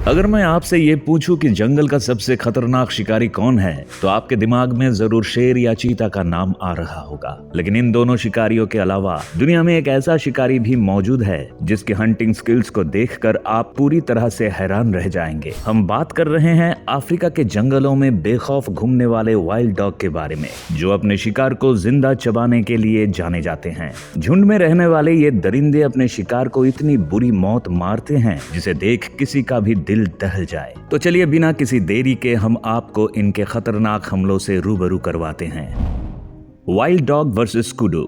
अगर मैं आपसे ये पूछूं कि जंगल का सबसे खतरनाक शिकारी कौन है, तो आपके दिमाग में जरूर शेर या चीता का नाम आ रहा होगा। लेकिन इन दोनों शिकारियों के अलावा दुनिया में एक ऐसा शिकारी भी मौजूद है जिसकी हंटिंग स्किल्स को देखकर आप पूरी तरह से हैरान रह जाएंगे। हम बात कर रहे हैं अफ्रीका के जंगलों में बेखौफ घूमने वाले वाइल्ड डॉग के बारे में, जो अपने शिकार को जिंदा चबाने के लिए जाने जाते हैं। झुंड में रहने वाले ये दरिंदे अपने शिकार को इतनी बुरी मौत मारते हैं जिसे देख किसी का भी दिल दहल जाए। तो चलिए बिना किसी देरी के हम आपको इनके खतरनाक हमलों से रूबरू करवाते हैं। वाइल्ड डॉग वर्सेस कुडू।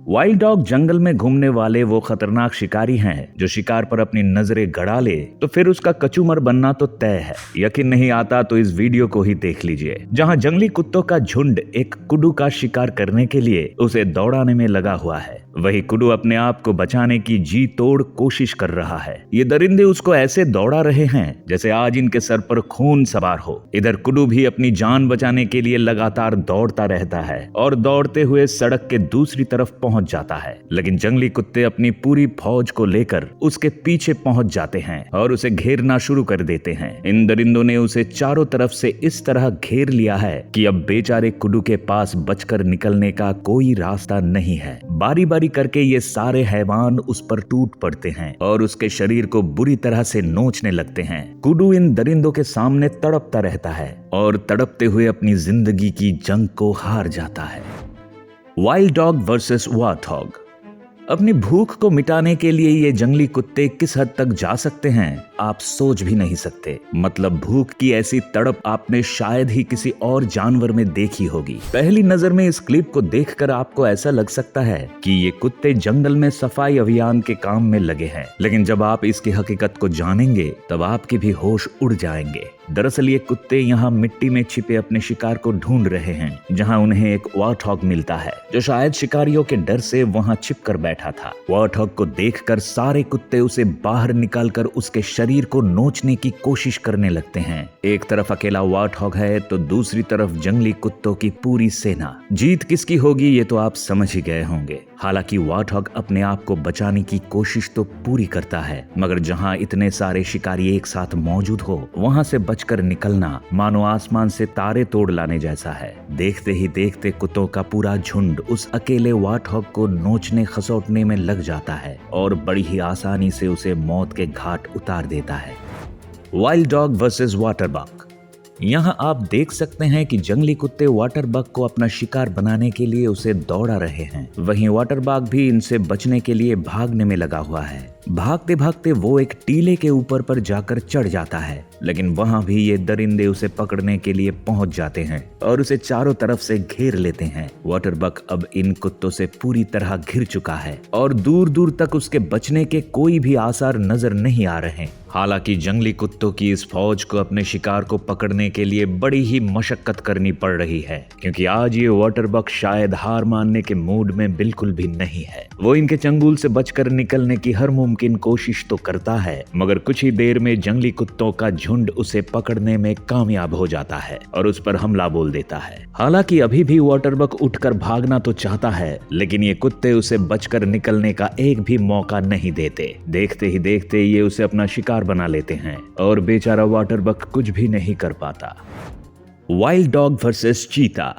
वाइल्ड डॉग जंगल में घूमने वाले वो खतरनाक शिकारी हैं जो शिकार पर अपनी नजरें गड़ा ले तो फिर उसका कचूमर बनना तो तय है। यकीन नहीं आता तो इस वीडियो को ही देख लीजिए, जहां जंगली कुत्तों का झुंड एक कुडू का शिकार करने के लिए उसे दौड़ाने में लगा हुआ है। वही कुडू अपने आप को बचाने की जी तोड़ कोशिश कर रहा है। ये दरिंदे उसको ऐसे दौड़ा रहे हैं जैसे आज इनके सर पर खून सवार हो। इधर कुडू भी अपनी जान बचाने के लिए लगातार दौड़ता रहता है और दौड़ते हुए सड़क के दूसरी तरफ पहुंच जाता है। लेकिन जंगली कुत्ते अपनी पूरी फौज को लेकर उसके पीछे पहुंच जाते हैं और उसे घेरना शुरू कर देते हैं। इन दरिंदों ने उसे चारों तरफ से इस तरह घेर लिया है कि अब बेचारे कुडू के पास बचकर निकलने का कोई रास्ता नहीं है। बारी बारी करके ये सारे हैवान उस पर टूट पड़ते हैं और उसके शरीर को बुरी तरह से नोचने लगते हैं। कुडू इन दरिंदों के सामने तड़पता रहता है और तड़पते हुए अपनी जिंदगी की जंग को हार जाता है। Wild dog versus warthog. अपनी भूख को मिटाने के लिए ये जंगली कुत्ते किस हद तक जा सकते हैं आप सोच भी नहीं सकते। मतलब भूख की ऐसी तड़प आपने शायद ही किसी और जानवर में देखी होगी। पहली नजर में इस क्लिप को देखकर आपको ऐसा लग सकता है कि ये कुत्ते जंगल में सफाई अभियान के काम में लगे हैं, लेकिन जब आप इसकी हकीकत को जानेंगे तब आपके भी होश उड़ जाएंगे। दरअसल ये कुत्ते यहाँ मिट्टी में छिपे अपने शिकार को ढूंढ रहे हैं, जहाँ उन्हें एक वार्थॉग मिलता है जो शायद शिकारियों के डर से वहाँ छिप कर बैठा था। वार्थॉग को देखकर सारे कुत्ते उसे बाहर निकालकर उसके शरीर को नोचने की कोशिश करने लगते हैं। एक तरफ अकेला वार्थॉग है तो दूसरी तरफ जंगली कुत्तों की पूरी सेना। जीत किसकी होगी ये तो आप समझ ही गए होंगे। हालांकि वार्थॉग अपने आप को बचाने की कोशिश तो पूरी करता है, मगर जहां इतने सारे शिकारी एक साथ मौजूद हो वहां से बचकर निकलना मानो आसमान से तारे तोड़ लाने जैसा है। देखते ही देखते कुत्तों का पूरा झुंड उस अकेले वार्थॉग को नोचने खसोटने में लग जाता है और बड़ी ही आसानी से उसे मौत के घाट उतार देता है। Wild dog versus water bug. यहाँ आप देख सकते हैं कि जंगली कुत्ते वाटर बग को अपना शिकार बनाने के लिए उसे दौड़ा रहे हैं। वहीं वाटर बग भी इनसे बचने के लिए भागने में लगा हुआ है। भागते भागते वो एक टीले के ऊपर पर जाकर चढ़ जाता है, लेकिन वहां भी ये दरिंदे उसे पकड़ने के लिए पहुंच जाते हैं और उसे चारों तरफ से घेर लेते हैं। वाटर बग अब इन कुत्तों से पूरी तरह घिर चुका है और दूर दूर तक उसके बचने के कोई भी आसार नजर नहीं आ रहे। हालांकि जंगली कुत्तों की इस फौज को अपने शिकार को पकड़ने के लिए बड़ी ही मशक्कत करनी पड़ रही है, क्योंकि आज ये वाटर बग शायद हार मानने के मूड में बिल्कुल भी नहीं है। वो इनके चंगुल से बचकर निकलने की हर मुमकिन कोशिश तो करता है, मगर कुछ ही देर में जंगली कुत्तों का झुंड उसे पकड़ने में कामयाब हो जाता है और उस पर हमला बोल देता है। हालांकि अभी भी वाटर बग उठकर भागना तो चाहता है, लेकिन ये कुत्ते उसे बचकर निकलने का एक भी मौका नहीं देते। देखते ही देखते ये उसे अपना शिकार बना लेते हैं और बेचारा वाटर बग कुछ भी नहीं कर पाता। वाइल्ड डॉग वर्सेस चीता।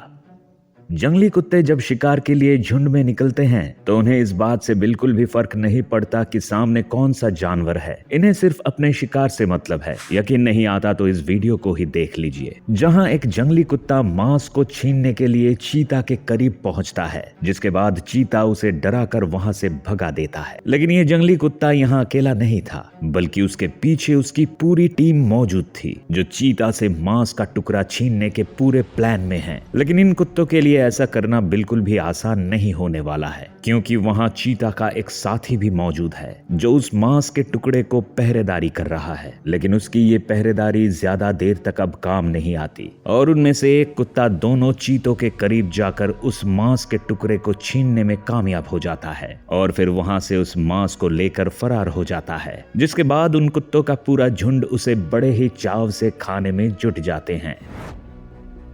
जंगली कुत्ते जब शिकार के लिए झुंड में निकलते हैं तो उन्हें इस बात से बिल्कुल भी फर्क नहीं पड़ता कि सामने कौन सा जानवर है। इन्हें सिर्फ अपने शिकार से मतलब है। यकीन नहीं आता तो इस वीडियो को ही देख लीजिए, जहां एक जंगली कुत्ता मांस को छीनने के लिए चीता के करीब पहुंचता है, जिसके बाद चीता उसे डरा कर वहां से भगा देता है। लेकिन ये जंगली कुत्ता यहाँ अकेला नहीं था, बल्कि उसके पीछे उसकी पूरी टीम मौजूद थी जो चीता से मांस का टुकड़ा छीनने के पूरे प्लान में है। लेकिन इन कुत्तों के लिए ऐसा करना बिल्कुल भी आसान नहीं होने वाला है, क्योंकि वहां चीता का एक साथी भी मौजूद है जो उस मांस के टुकड़े को पहरेदारी कर रहा है। लेकिन उसकी ये पहरेदारी ज्यादा देर तक अब काम नहीं आती और उनमें से एक कुत्ता दोनों चीतों के करीब जाकर उस मांस के टुकड़े को छीनने में कामयाब हो जाता है और फिर वहां से उस मांस को लेकर फरार हो जाता है, जिसके बाद उन कुत्तों का पूरा झुंड उसे बड़े ही चाव से खाने में जुट जाते हैं।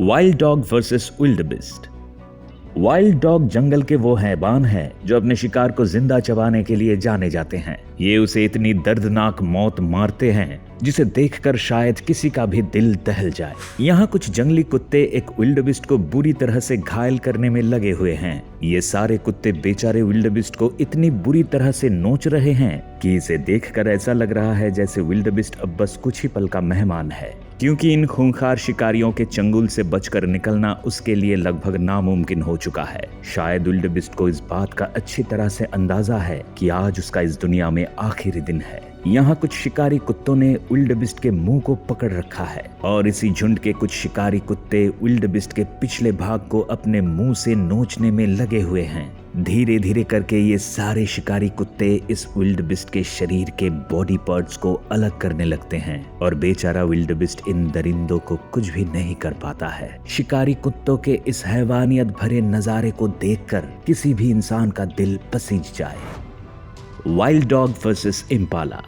Wild dog versus wildebeest. Wild dog जंगल के वो हैवान हैं जो अपने शिकार को जिंदा चबाने के लिए जाने जाते हैं। ये उसे इतनी दर्दनाक मौत मारते हैं जिसे देखकर शायद किसी का भी दिल दहल जाए। यहाँ कुछ जंगली कुत्ते एक विल्डेबिस्ट को बुरी तरह से घायल करने में लगे हुए हैं। ये सारे कुत्ते बेचारे विल्डेबिस्ट को इतनी बुरी तरह से नोच रहे हैं कि इसे देखकर ऐसा लग रहा है जैसे विल्डेबिस्ट अब बस कुछ ही पल का मेहमान है, क्योंकि इन खूंखार शिकारियों के चंगुल से बचकर निकलना उसके लिए लगभग नामुमकिन हो चुका है। शायद विल्डेबिस्ट को इस बात का अच्छी तरह से अंदाजा है कि आज उसका इस दुनिया में आखिरी दिन है। यहाँ कुछ शिकारी कुत्तों ने विल्डेबिस्ट के मुंह को पकड़ रखा है और इसी झुंड के कुछ शिकारी कुत्ते विल्डेबिस्ट के पिछले भाग को अपने मुंह से नोचने में लगे हुए हैं। धीरे धीरे करके ये सारे शिकारी कुत्ते इस विल्डेबिस्ट के शरीर के बॉडी पार्ट्स को अलग करने लगते हैं और बेचारा विल्डेबिस्ट इन दरिंदों को कुछ भी नहीं कर पाता है। शिकारी कुत्तों के इस हैवानियत भरे नजारे को देखकर किसी भी इंसान का दिल पसीज जाए। Wild dog versus impala.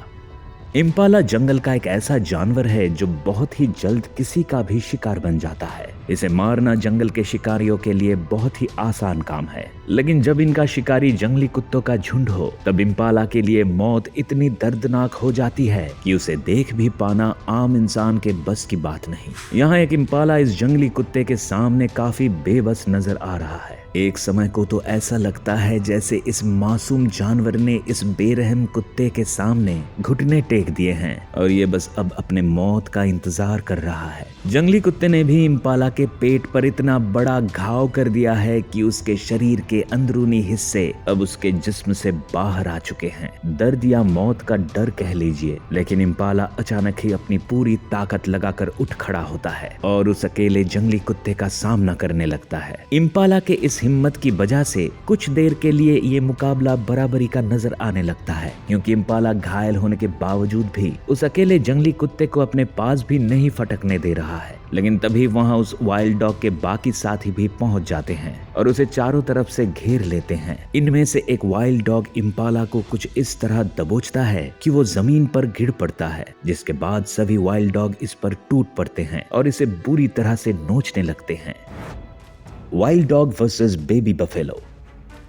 Impala जंगल का एक ऐसा जानवर है जो बहुत ही जल्द किसी का भी शिकार बन जाता है। इसे मारना जंगल के शिकारियों के लिए बहुत ही आसान काम है, लेकिन जब इनका शिकारी जंगली कुत्तों का झुंड हो तब इम्पाला के लिए मौत इतनी दर्दनाक हो जाती है कि उसे देख भी पाना आम इंसान के बस की बात नहीं। यहाँ एक इम्पाला इस जंगली कुत्ते के सामने काफी बेबस नजर आ रहा है। एक समय को तो ऐसा लगता है जैसे इस मासूम जानवर ने इस बेरहम कुत्ते के सामने घुटने टेक दिए हैं और ये बस अब अपने मौत का इंतजार कर रहा है। जंगली कुत्ते ने भी इम्पाला के पेट पर इतना बड़ा घाव कर दिया है कि उसके शरीर के अंदरूनी हिस्से अब उसके जिस्म से बाहर आ चुके हैं। दर्द या मौत का डर कह लीजिए, लेकिन इम्पाला अचानक ही अपनी पूरी ताकत लगाकर उठ खड़ा होता है और उस अकेले जंगली कुत्ते का सामना करने लगता है। इम्पाला के इस हिम्मत की वजह से कुछ देर के लिए ये मुकाबला बराबरी का नजर आने लगता है, क्योंकि इम्पाला घायल होने के बावजूद भी उस अकेले जंगली कुत्ते को अपने पास भी नहीं फटकने दे रहा है। लेकिन तभी वहां उस वाइल्ड डॉग के बाकी साथी भी पहुंच जाते हैं और उसे चारों तरफ से घेर लेते हैं। इनमें से एक वाइल्ड डॉग इम्पाला को कुछ इस तरह दबोचता है कि वो जमीन पर गिर पड़ता है, जिसके बाद सभी वाइल्ड डॉग इस पर टूट पड़ते हैं और इसे बुरी तरह से नोचने लगते हैं। Wild dog versus baby buffalo.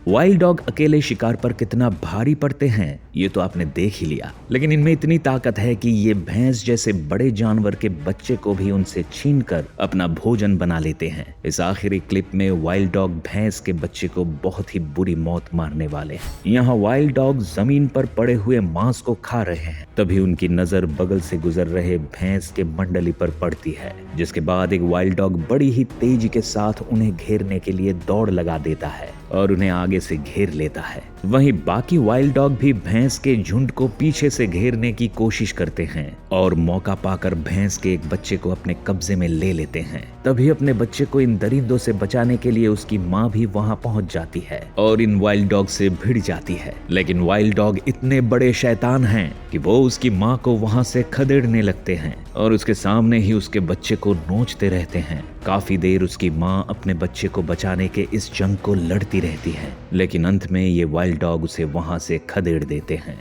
Wild dog अकेले शिकार पर कितना भारी पड़ते हैं ये तो आपने देख ही लिया, लेकिन इनमें इतनी ताकत है कि ये भैंस जैसे बड़े जानवर के बच्चे को भी उनसे छीनकर अपना भोजन बना लेते हैं। इस आखिरी क्लिप में वाइल्ड डॉग भैंस के बच्चे को बहुत ही बुरी मौत मारने वाले हैं। यहाँ वाइल्ड डॉग जमीन पर पड़े हुए मांस को खा रहे हैं, तभी उनकी नजर बगल से गुजर रहे भैंस के मंडली पर पड़ती है, जिसके बाद एक वाइल्ड डॉग बड़ी ही तेजी के साथ उन्हें घेरने के लिए दौड़ लगा देता है और उन्हें आगे से घेर लेता है। वहीं बाकी वाइल्ड डॉग भी भैंस के झुंड को पीछे से घेरने की कोशिश करते हैं और मौका पाकर भैंस के एक बच्चे को अपने कब्जे में ले लेते हैं। तभी अपने बच्चे को इन दरिंदों से बचाने के लिए उसकी माँ भी वहां पहुंच जाती है और इन वाइल्ड डॉग से भिड़ जाती है। लेकिन वाइल्ड डॉग इतने बड़े शैतान हैं कि वो उसकी माँ को वहां से खदेड़ने लगते हैं और उसके सामने ही उसके बच्चे को नोचते रहते हैं। काफी देर उसकी माँ अपने बच्चे को बचाने के इस जंग को लड़ती रहती है, लेकिन अंत में ये वाइल्ड डॉग उसे वहां से खदेड़ देते हैं।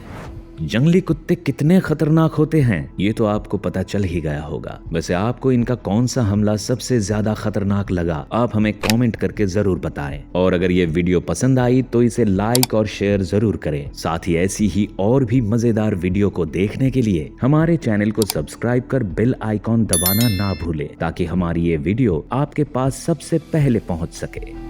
जंगली कुत्ते कितने खतरनाक होते हैं ये तो आपको पता चल ही गया होगा। वैसे आपको इनका कौन सा हमला सबसे ज्यादा खतरनाक लगा, आप हमें कमेंट करके जरूर बताएं। और अगर ये वीडियो पसंद आई तो इसे लाइक और शेयर जरूर करें। साथ ही ऐसी ही और भी मजेदार वीडियो को देखने के लिए हमारे चैनल को सब्सक्राइब कर बेल आइकॉन दबाना ना भूलें, ताकि हमारी ये वीडियो आपके पास सबसे पहले पहुंच सके।